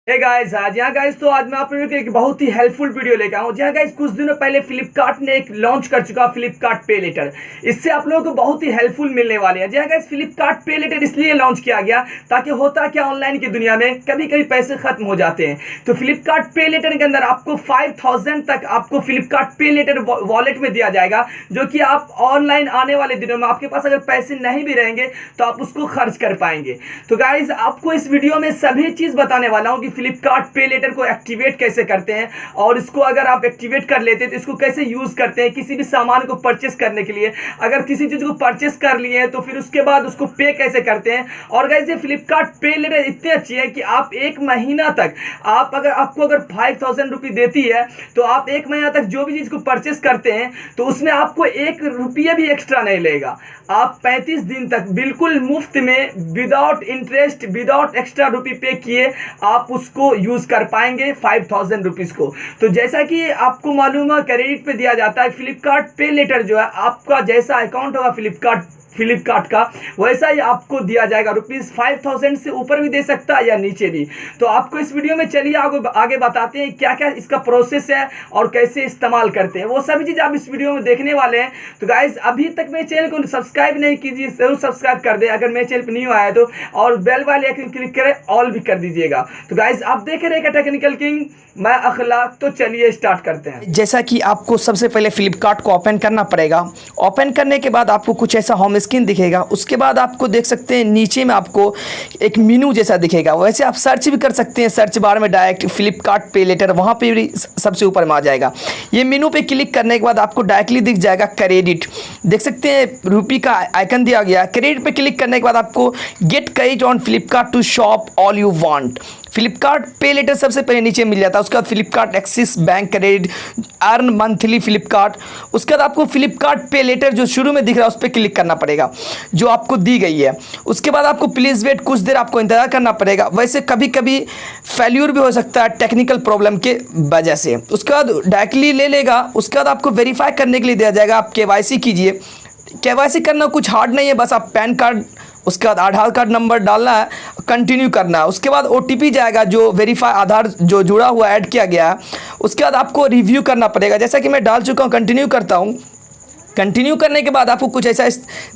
Hey guys, तो आज मैं आप लोगों को एक बहुत ही हेल्पफुल वीडियो लेकर आया हूँ। जी हाँ गाइस, कुछ दिनों पहले फ्लिपकार्ट ने एक लॉन्च कर चुका फ्लिपकार्ट पे लेटर। इससे आप लोगों को बहुत ही हेल्पफुल मिलने वाले हैं। जी हाँ गाइस, फ्लिपकार्ट पे लेटर इसलिए लॉन्च किया गया ताकि होता क्या ऑनलाइन की दुनिया में कभी कभी पैसे खत्म हो जाते हैं। तो फ्लिपकार्ट पे लेटर के अंदर आपको 5000 तक आपको फ्लिपकार्ट पे लेटर वॉलेट में दिया जाएगा, जो कि आप ऑनलाइन आने वाले दिनों में आपके पास अगर पैसे नहीं भी रहेंगे तो आप उसको खर्च कर पाएंगे। तो गाइस, आपको इस वीडियो में सभी चीज बताने वाला हूँ कि फ्लिपकार्ट पे लेटर को एक्टिवेट कैसे करते हैं, और इसको अगर आप एक्टिवेट कर लेते हैं तो इसको कैसे यूज करते हैं किसी भी सामान को परचेस करने के लिए। अगर किसी चीज को परचेस कर लिए हैं तो फिर उसके बाद उसको पे कैसे करते हैं। और गाइस, ये फ्लिपकार्ट पे लेटर इतनी अच्छी है कि आप एक महीना तक आपको अगर 5000 रुपये देती है तो आप एक महीना तक जो भी चीज को परचेस करते हैं तो उसमें आपको 1 रुपया भी एक्स्ट्रा नहीं लगेगा। आप 35 दिन तक बिल्कुल मुफ्त में विदाउट इंटरेस्ट विदाउट एक्स्ट्रा रुपये पे किए आप उसको यूज कर पाएंगे 5000 रुपीज को। तो जैसा कि आपको मालूम है, क्रेडिट पे दिया जाता है। फ्लिपकार्ट पे लेटर जो है, आपका जैसा अकाउंट होगा फ्लिपकार्ट का वैसा ही आपको दिया जाएगा। ₹5000 से ऊपर भी दे सकता है या नीचे भी। तो आपको इस वीडियो में चलिए आगे बताते हैं क्या क्या इसका प्रोसेस है और कैसे इस्तेमाल करते हैं, वो सभी चीज़ आप इस वीडियो में देखने वाले हैं। तो गाइज, अभी तक मेरे चैनल को सब्सक्राइब नहीं कीजिए, जरूर सब्सक्राइब कर दें अगर मेरे चैनल पर न्यू आया तो, और बेल वाले आइकन क्लिक करें, ऑल भी कर दीजिएगा। तो गाइज, आप देख रहे हैं टेक्निकल किंग, मैं अखलाक। तो चलिए स्टार्ट करते हैं। जैसा कि आपको सबसे पहले फ्लिपकार्ट को ओपन करना पड़ेगा। ओपन करने के बाद आपको कुछ ऐसा होम स्क्रीन दिखेगा। उसके बाद आपको देख सकते हैं नीचे में आपको एक मेनू जैसा दिखेगा। वैसे आप सर्च भी कर सकते हैं, सर्च बार में डायरेक्ट फ्लिपकार्ट पे लेटर, वहाँ पे भी सबसे ऊपर में आ जाएगा। ये मेनू पे क्लिक करने के बाद आपको डायरेक्टली दिख जाएगा क्रेडिट। देख सकते हैं रुपी का आइकन दिया गया। क्रेडिट पे क्लिक करने के बाद आपको get credit on Flipkart to shop all you want. Flipkart pay later सबसे पहले नीचे मिल जाता है। उसके बाद Flipkart axis bank credit, earn monthly Flipkart. उसके बाद आपको फ्लिपकार्ट पे लेटर जो शुरू में दिख रहा है उस पर क्लिक करना पड़ेगा, जो आपको दी गई है। उसके बाद आपको प्लीज़ वेट, कुछ देर आपको इंतजार करना पड़ेगा। वैसे कभी कभी फेल्यूर भी हो सकता है टेक्निकल प्रॉब्लम के वजह से। उसके बाद डायरेक्टली ले लेगा। उसके बाद आपको वेरीफाई करने के लिए दिया जाएगा, आप KYC कीजिए। KYC करना कुछ हार्ड नहीं है, बस आप पैन कार्ड, उसके बाद आधार कार्ड नंबर डालना है, कंटिन्यू करना है। उसके बाद OTP जाएगा, जो वेरीफाई आधार जो जुड़ा हुआ ऐड किया गया है। उसके बाद आपको रिव्यू करना पड़ेगा, जैसा कि मैं डाल चुका हूँ। कंटिन्यू करता हूँ। कंटिन्यू करने के बाद आपको कुछ ऐसा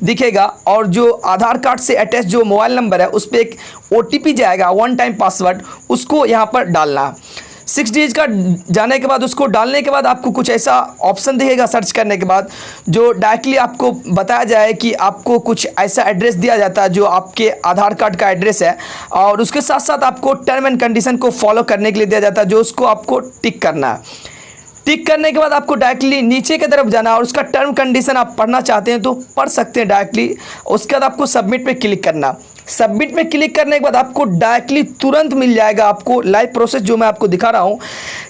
दिखेगा, और जो आधार कार्ड से अटैच जो मोबाइल नंबर है उस पर एक OTP जाएगा, 1 टाइम पासवर्ड, उसको यहाँ पर डालना है। 6 डिजिट का जाने के बाद उसको डालने के बाद आपको कुछ ऐसा ऑप्शन दिखेगा सर्च करने के बाद, जो डायरेक्टली आपको बताया जाए कि आपको कुछ ऐसा एड्रेस दिया जाता है जो आपके आधार कार्ड का एड्रेस है, और उसके साथ साथ आपको टर्म एंड कंडीशन को फॉलो करने के लिए दिया जाता है, जो उसको आपको टिक करना है। टिक करने के बाद आपको डायरेक्टली नीचे की तरफ जाना, और उसका टर्म कंडीशन आप पढ़ना चाहते हैं तो पढ़ सकते हैं डायरेक्टली। उसके बाद आपको सबमिट पे क्लिक करना। सबमिट पे क्लिक करने के बाद आपको डायरेक्टली तुरंत मिल जाएगा आपको लाइव प्रोसेस, जो मैं आपको दिखा रहा हूँ,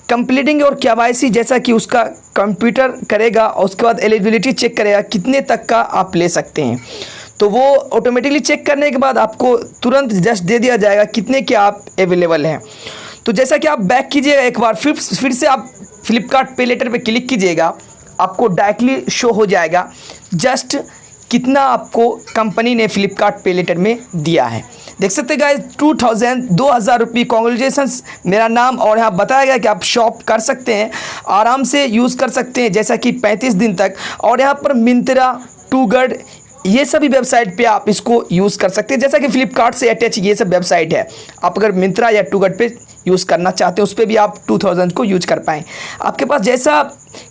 कंप्लीटिंग और KYC, जैसा कि उसका कंप्यूटर करेगा। और उसके बाद एलिजिबिलिटी चेक करेगा कितने तक का आप ले सकते हैं। तो वो ऑटोमेटिकली चेक करने के बाद आपको तुरंत जस्ट दे दिया जाएगा कितने के आप अवेलेबल हैं। तो जैसा कि आप बैक कीजिएगा एक बार, फिर से आप फ्लिपकार्ट पे लेटर पे क्लिक कीजिएगा, आपको डायरेक्टली शो हो जाएगा जस्ट कितना आपको कंपनी ने फ्लिपकार्ट पे लेटर में दिया है। देख सकते हैं गाइस, 2000 रुपये, कॉन्ग्रेचुलेसन्स मेरा नाम। और यहाँ बताया गया कि आप शॉप कर सकते हैं, आराम से यूज़ कर सकते हैं, जैसा कि 35 दिन तक। और यहाँ पर मिंत्रा, टूगड, ये सभी वेबसाइट पे आप इसको यूज़ कर सकते हैं। जैसा कि फ्लिपकार्ट से अटैच ये सब वेबसाइट है, आप अगर मिंत्रा या टूगड पे यूज़ करना चाहते हैं उस पर भी आप 2000 को यूज कर पाएँ। आपके पास जैसा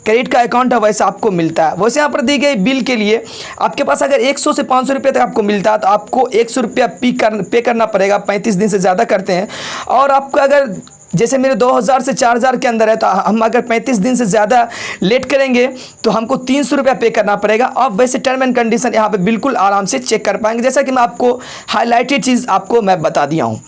क्रेडिट का अकाउंट है वैसा आपको मिलता है। वैसे यहाँ पर दी गई बिल के लिए आपके पास अगर 100 से 500 रुपये तक आपको मिलता है तो आपको 100 रुपया पे करना पड़ेगा। 35 दिन से ज़्यादा करते हैं, और आपको अगर जैसे मेरे 2000 से 4000 के अंदर है, तो हम अगर 35 दिन से ज़्यादा लेट करेंगे तो हमको 300 रुपया पे करना पड़ेगा। अब वैसे टर्म एंड कंडीशन यहाँ पे बिल्कुल आराम से चेक कर पाएंगे, जैसा कि मैं आपको हाईलाइटेड चीज़ आपको मैं बता दिया हूँ।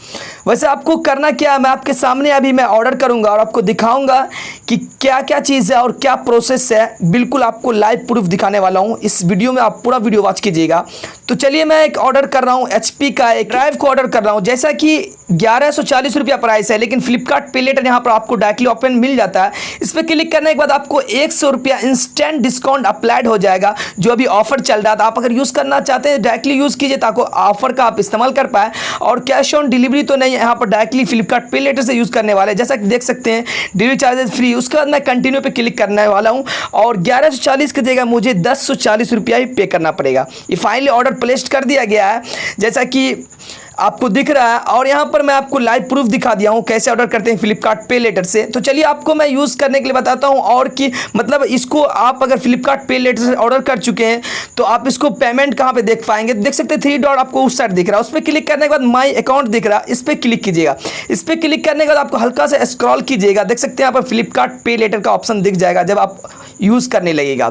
वैसे आपको करना क्या है, मैं आपके सामने अभी मैं ऑर्डर करूँगा और आपको दिखाऊँगा कि क्या क्या चीज़ है और क्या प्रोसेस है। बिल्कुल आपको लाइव प्रूफ दिखाने वाला हूँ इस वीडियो में, आप पूरा वीडियो वॉच कीजिएगा तो चलिए मैं एक ऑर्डर कर रहा हूँ HP का एक ड्राइव को ऑर्डर कर रहा हूँ, जैसा कि 1140 रुपया प्राइस है, लेकिन फ्लिपकार्ट पे लेटर यहाँ पर आपको डायरेक्टली ओपन मिल जाता है। इस पर क्लिक करने के बाद आपको 100 रुपया इंस्टेंट डिस्काउंट अप्लाइड हो जाएगा, जो अभी ऑफर चल रहा था। आप अगर यूज़ करना चाहते हैं डायरेक्टली यूज़ कीजिए ताकि ऑफर का आप इस्तेमाल कर पाए। और कैश ऑन डिलीवरी तो नहीं है, यहाँ पर डायरेक्टली फ्लिपकार्ट पे लेटर से यूज़ करने वाले हैं। जैसा कि देख सकते हैं डिलीवरी चार्जेस फ्री। उसके बाद मैं कंटिन्यू पे क्लिक करने वाला हूँ और 1140 की जगह मुझे 1040 रुपया ही पे करना पड़ेगा। ये फाइनली ऑर्डर प्लेस कर दिया गया है, जैसा कि आपको दिख रहा है। और यहाँ पर मैं आपको लाइव प्रूफ दिखा दिया हूँ कैसे ऑर्डर करते हैं फ्लिपकार्ट पे लेटर से। तो चलिए आपको मैं यूज़ करने के लिए बताता हूँ। और कि मतलब इसको आप अगर फ्लिपकार्ट पे लेटर से ऑर्डर कर चुके हैं तो आप इसको पेमेंट कहाँ पे देख पाएंगे, देख सकते हैं 3 डॉट आपको उस साइड दिख रहा है, उस पर क्लिक करने के बाद माई अकाउंट दिख रहा है, इस पर क्लिक कीजिएगा। इस पर क्लिक करने के बाद आपको हल्का सा स्क्रॉल कीजिएगा, देख सकते हैं यहाँ पर फ्लिपकार्ट पे लेटर का ऑप्शन दिख जाएगा जब आप यूज़ करने लगेगा।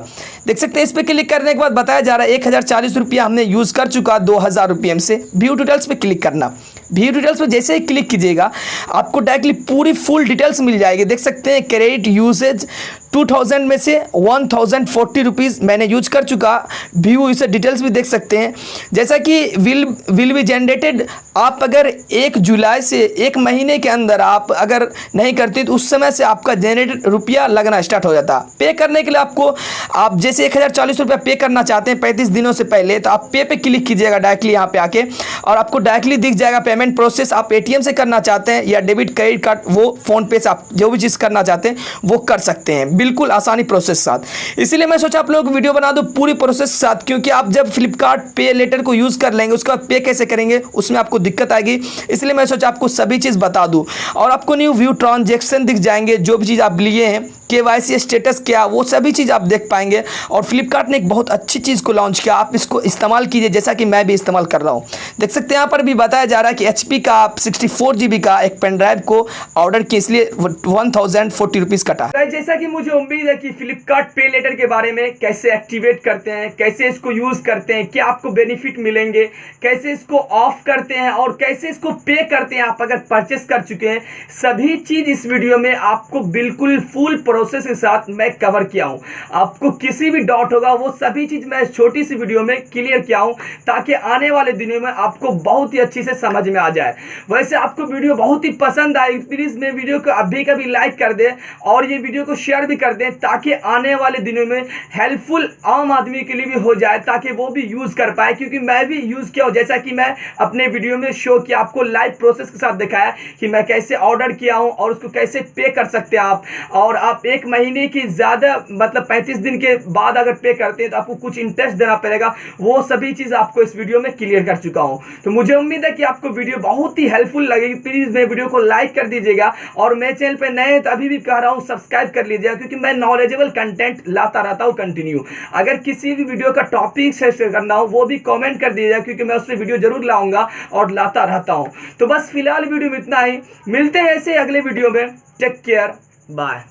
देख सकते हैं इस पर क्लिक करने के बाद बताया जा रहा है 1040 रुपया हमने यूज़ कर चुका 2000 रुपये से। व्यू डिटेल्स पे क्लिक करना। व्यू डिटेल्स पे जैसे ही क्लिक कीजिएगा आपको डायरेक्टली पूरी फुल डिटेल्स मिल जाएगी। देख सकते हैं क्रेडिट यूसेज 2000 में से 1040 रुपीज़ मैंने यूज कर चुका। व्यू इसे डिटेल्स भी देख सकते हैं, जैसा कि विल बी जनरेटेड। आप अगर 1 जुलाई से 1 महीने के अंदर आप अगर नहीं करते तो उस समय से आपका जनरेटेड रुपया लगना स्टार्ट हो जाता। पे करने के लिए आपको आप जैसे 1040 रुपया पे करना चाहते हैं 35 दिनों से पहले, तो आप पे क्लिक कीजिएगा डायरेक्टली यहाँ पे आके, और आपको डायरेक्टली दिख जाएगा पेमेंट प्रोसेस। आप ATM से करना चाहते हैं या डेबिट क्रेडिट कार्ड, वो फ़ोनपे से आप जो भी चीज़ करना चाहते हैं वो कर सकते हैं, बिल्कुल आसानी प्रोसेस साथ। इसीलिए मैं सोचा आप लोगों को वीडियो बना दूं पूरी प्रोसेस साथ, क्योंकि आप जब फ्लिपकार्ट पे लेटर को यूज़ कर लेंगे उसके बाद पे कैसे करेंगे उसमें आपको दिक्कत आएगी। इसलिए मैं सोचा आपको सभी चीज़ बता दूं। और आपको न्यू व्यू ट्रांजैक्शन दिख जाएंगे, जो भी चीज़ आप लिए हैं, KYC स्टेटस क्या, वो सभी चीज़ आप देख पाएंगे। और फ्लिपकार्ट ने एक बहुत अच्छी चीज़ को लॉन्च किया, आप इसको इस्तेमाल कीजिए जैसा कि मैं भी इस्तेमाल कर रहा हूँ। देख सकते हैं यहाँ पर भी बताया जा रहा है कि HP का आप 64 GB का एक पेन ड्राइव को ऑर्डर किए, इसलिए 1040 रुपीज़ कटा। जैसा कि मुझे उम्मीद है कि फ्लिपकार्ट पे लेटर के बारे में कैसे एक्टिवेट करते हैं, कैसे इसको यूज़ करते हैं, क्या आपको बेनिफिट मिलेंगे, कैसे इसको ऑफ करते हैं और कैसे इसको पे करते हैं आप अगर परचेस कर चुके हैं, सभी चीज़ इस वीडियो में आपको बिल्कुल फुल प्रोसेस के साथ मैं कवर किया हूं। आपको किसी भी डाउट होगा वो सभी चीज़ मैं छोटी सी वीडियो में क्लियर किया हूं, ताकि आने वाले दिनों में आपको बहुत ही अच्छी से समझ में आ जाए। वैसे आपको वीडियो बहुत ही पसंद आई, प्लीज़ मेरे वीडियो को अभी कभी लाइक कर दें और ये वीडियो को शेयर भी कर दें, ताकि आने वाले दिनों में हेल्पफुल आम आदमी के लिए भी हो जाए, ताकि वो भी यूज़ कर पाए। क्योंकि मैं भी यूज़ किया हूँ, जैसा कि मैं अपने वीडियो में शो किया, आपको लाइव प्रोसेस के साथ दिखाया कि मैं कैसे ऑर्डर किया हूँ और उसको कैसे पे कर सकते हैं आप। और आप 1 महीने की ज़्यादा मतलब 35 दिन के बाद अगर पे करते हैं तो आपको कुछ इंटरेस्ट देना पड़ेगा, वो सभी चीज़ आपको इस वीडियो में क्लियर कर चुका हूँ। तो मुझे उम्मीद है कि आपको वीडियो बहुत ही हेल्पफुल लगेगी। प्लीज़ मेरे वीडियो को लाइक कर दीजिएगा और मेरे चैनल पर नए हैं तो अभी भी कह रहा हूँ सब्सक्राइब कर लीजिएगा, क्योंकि मैं नॉलेजेबल कंटेंट लाता रहता हूँ कंटिन्यू। अगर किसी भी वीडियो का टॉपिक शेयर करना हो वो भी कमेंट कर दीजिएगा, क्योंकि मैं उससे वीडियो जरूर लाऊंगा और लाता रहता हूँ। तो बस फिलहाल वीडियो में इतना ही, मिलते हैं ऐसे अगले वीडियो में। Take care, bye.